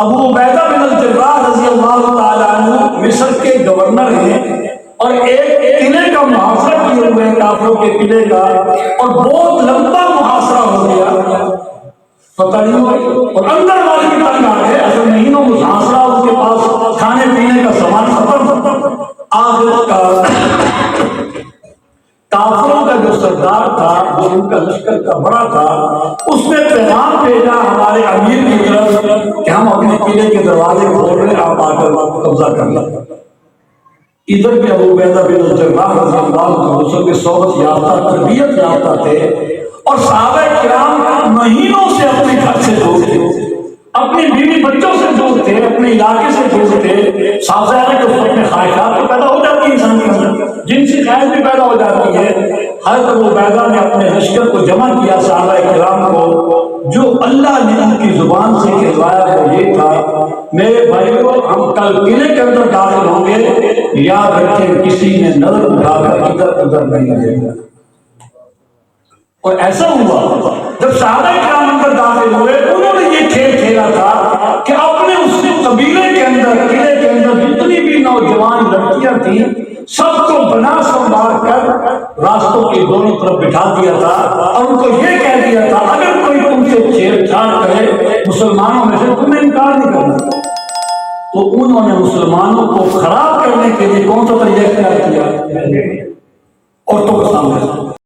ابو عبیدہ بن الجراح رضی اللہ تعالیٰ عنہ مصر کے گورنر ہیں اور ایک قلعے کا محاصرہ کیے ہوئے کافروں کے قلعے کا، اور بہت لمبا محاصرہ ہو گیا، فتح نہیں ہوئی، اور اندر والے بھی تنگ آ گئے، اصل مہینوں محاصرہ، اس کے پاس کھانے پینے کا سامان ختم۔ آخر کافروں کا جو سردار تھا، جو ان کا لشکر کا بڑا تھا، اس نے پیغام بھیجا ہمارے امیر کی طرف کہ ہم اپنے قلعے کے دروازے کھول رہے ہیں، آپ آ کر قبضہ کر لیں۔ ادھر بھی ابو عبیدہ بن الجراح رضی اللہ عنہ کے صحبت یافتہ، تربیت یافتہ تھے، اور صحابہ کرام مہینوں سے اپنے گھر سے دور تھے، اپنی بیوی بچوں سے دور تھے، اپنے علاقے سے دور تھے۔ صاف ظاہر ہے کہ اس میں خواہشات تو پیدا ہو جاتی ہے انسان کے اندر، جنسی خواہش بھی پیدا ہو جاتی ہے۔ حضرت ابو عبیدہ نے اپنے لشکر کو جمع کیا، صحابہ کرام کو، جو اللہ نے ان کی زبان سے کہلوایا وہ یہ تھا، میرے بھائیو ہم کل قلعے کے اندر داخل ہوں گے، یاد رکھیں کسی نے نظر اٹھا کر ادھر ادھر نہیں دیکھا۔ اور ایسا ہوا جب صحابہ کرام اندر داخل ہوئے، انہوں نے یہ کھیل کھیلا تھا کہ اپنے اس قبیلے کے اندر، قلعے کے اندر جتنی بھی نوجوان لڑکیاں تھیں، سب کو بنا سنبھال کر راستوں کے دونوں طرف بٹھا دیا تھا، اور ان کو یہ کہہ دیا تھا اگر کوئی تم سے چھیڑ چھاڑ کرے مسلمانوں میں سے، تمہیں انکار نہیں کرنا۔ تو انہوں نے مسلمانوں کو خراب کرنے کے لیے کون سا طریقہ اختیار کیا؟ عورتوں کو سامنے